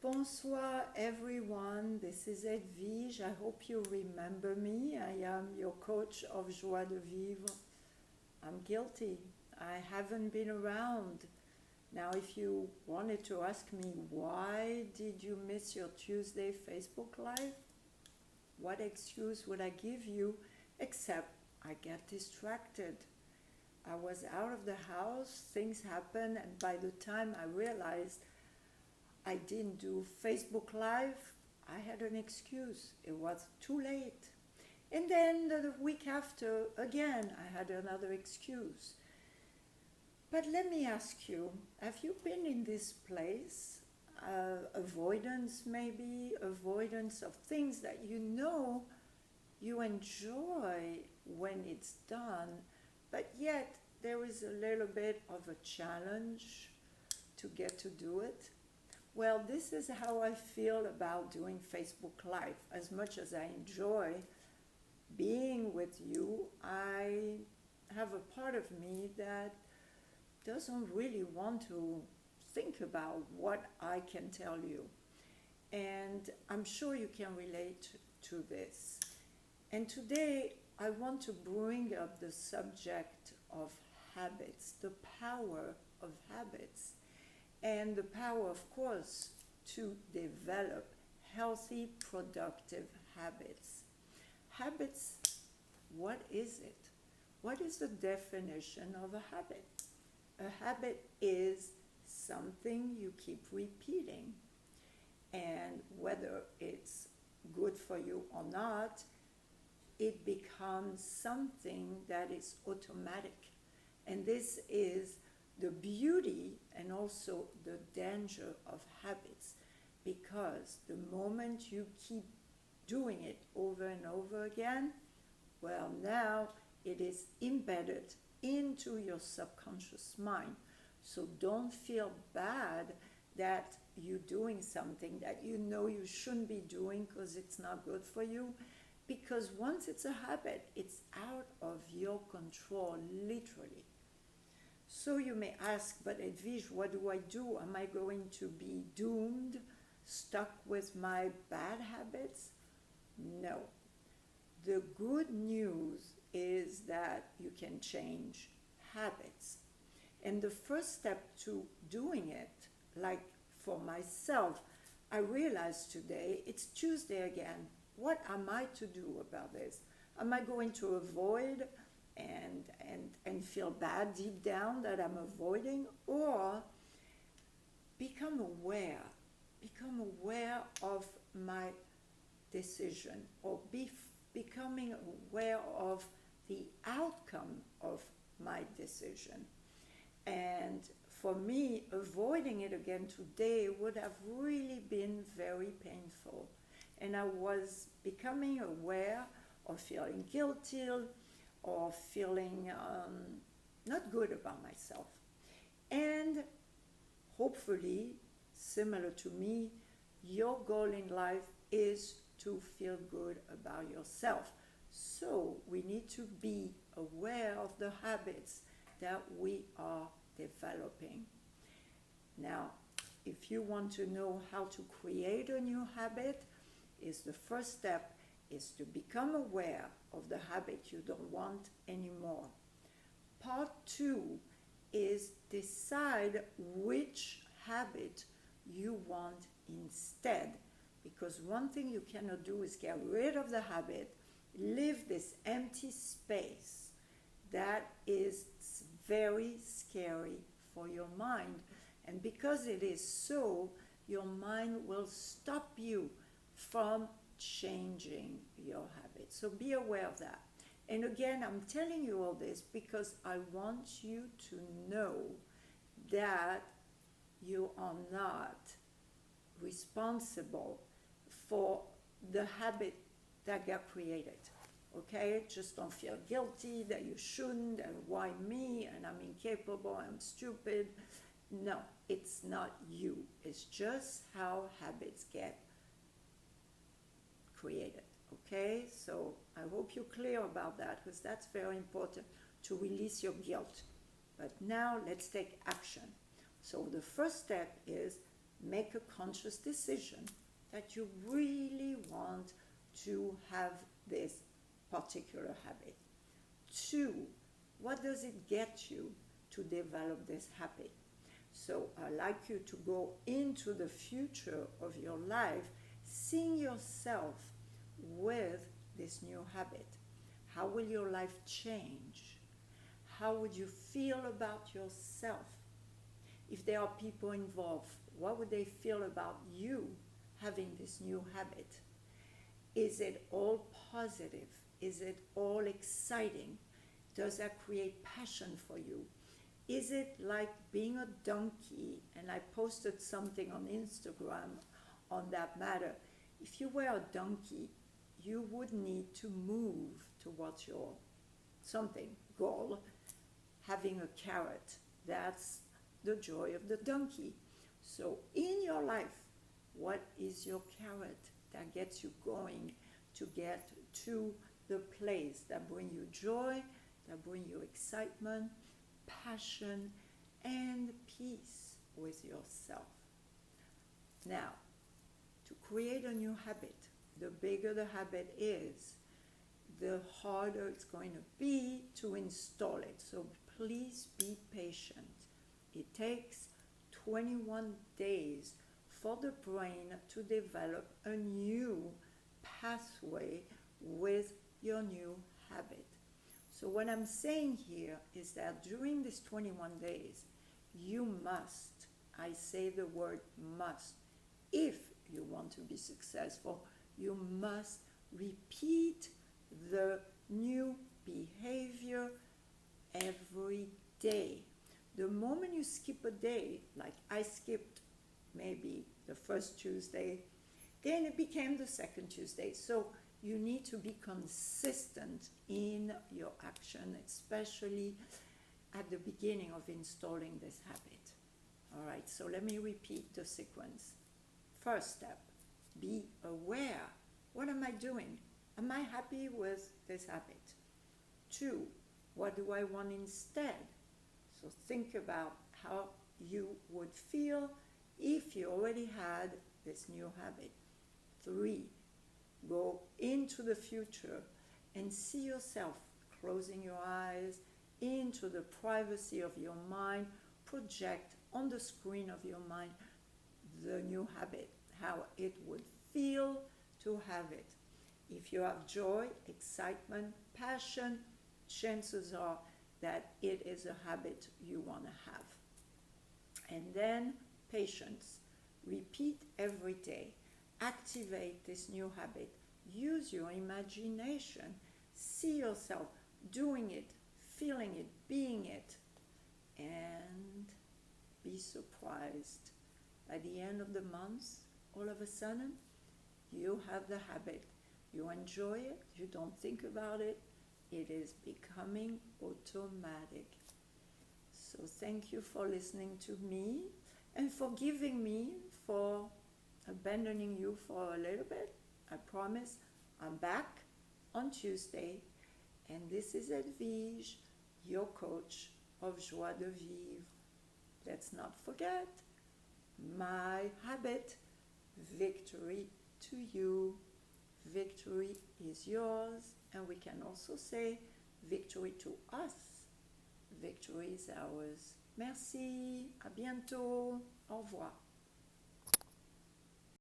Bonsoir everyone, this is Edwige. I hope you remember me. I am your coach of Joie de Vivre. I'm guilty. I haven't been around. Now, if you wanted to ask me why did you miss your Tuesday Facebook Live, what excuse would I give you except I get distracted. I was out of the house, things happened, and by the time I realized I didn't do Facebook Live, I had an excuse. It was too late. And then the week after, again, I had another excuse. But let me ask you, have you been in this place? Avoidance, maybe, avoidance of things that you know you enjoy when it's done, but yet there is a little bit of a challenge to get to do it. Well, this is how I feel about doing Facebook Live. As much as I enjoy being with you, I have a part of me that doesn't really want to think about what I can tell you. And I'm sure you can relate to this. And today I want to bring up the subject of habits, the power of habits, and the power, of course, to develop healthy, productive habits. Habits, what is it? What is the definition of a habit? A habit is something you keep repeating, and whether it's good for you or not, it becomes something that is automatic. And this is the beauty and also the danger of habits, because the moment you keep doing it over and over again, well, now it is embedded into your subconscious mind. So don't feel bad that you're doing something that you know you shouldn't be doing because it's not good for you, because once it's a habit, it's out of your control, literally. So you may ask, but Edwige, what do I do? Am I going to be doomed, stuck with my bad habits? No. The good news is that you can change habits. And the first step to doing it, like for myself, I realized today, it's Tuesday again. What am I to do about this? Am I going to avoid and feel bad deep down that I'm avoiding, or become aware of my decision, or becoming aware of the outcome of my decision? And for me, avoiding it again today would have really been very painful. And I was becoming aware of feeling guilty or feeling not good about myself. And hopefully, similar to me, your goal in life is to feel good about yourself. So we need to be aware of the habits that we are developing. Now, if you want to know how to create a new habit, is the first step is to become aware of the habit you don't want anymore. Part 2 is decide which habit you want instead, because one thing you cannot do is get rid of the habit, leave this empty space. That is very scary for your mind, and because it is so, your mind will stop you from changing your habits. So be aware of that. And again, I'm telling you all this because I want you to know that you are not responsible for the habit that got created. Okay? Just don't feel guilty that you shouldn't, and why me, and I'm incapable, I'm stupid. No, it's not you. It's just how habits get created. Okay? So I hope you're clear about that, because that's very important to release your guilt. But now let's take action. So the first step is make a conscious decision that you really want to have this particular habit. 2, what does it get you to develop this habit? So I'd like you to go into the future of your life, seeing yourself with this new habit. How will your life change? How would you feel about yourself? If there are people involved, what would they feel about you having this new habit? Is it all positive? Is it all exciting? Does that create passion for you? Is it like being a donkey? And I posted something on Instagram on that matter. If you were a donkey, you would need to move towards your something goal. Having a carrot, that's the joy of the donkey. So in your life, what is your carrot that gets you going to get to the place that brings you joy, that brings you excitement, passion, and peace with yourself? Now, to create a new habit, the bigger the habit is, the harder it's going to be to install it. So please be patient. It takes 21 days for the brain to develop a new pathway with your new habit. So what I'm saying here is that during these 21 days, you must, I say the word must, if you want to be successful, you must repeat the new behavior every day. The moment you skip a day, like I skipped maybe the first Tuesday, then it became the second Tuesday. So you need to be consistent in your action, especially at the beginning of installing this habit. All right, so let me repeat the sequence. First step, be aware. What am I doing? Am I happy with this habit? 2, what do I want instead? So think about how you would feel if you already had this new habit. 3, go into the future and see yourself closing your eyes into the privacy of your mind. Project on the screen of your mind the new habit, how it would feel to have it. If you have joy, excitement, passion, chances are that it is a habit you want to have. And then patience. Repeat every day. Activate this new habit. Use your imagination. See yourself doing it, feeling it, being it, and be surprised. By the end of the month, all of a sudden, you have the habit. You enjoy it, you don't think about it, it is becoming automatic. So thank you for listening to me and forgiving me for abandoning you for a little bit. I promise I'm back on Tuesday, and this is Edwige, your coach of Joie de Vivre. Let's not forget, my habit, victory to you. Victory is yours, and we can also say victory to us. Victory is ours. Merci, à bientôt, au revoir.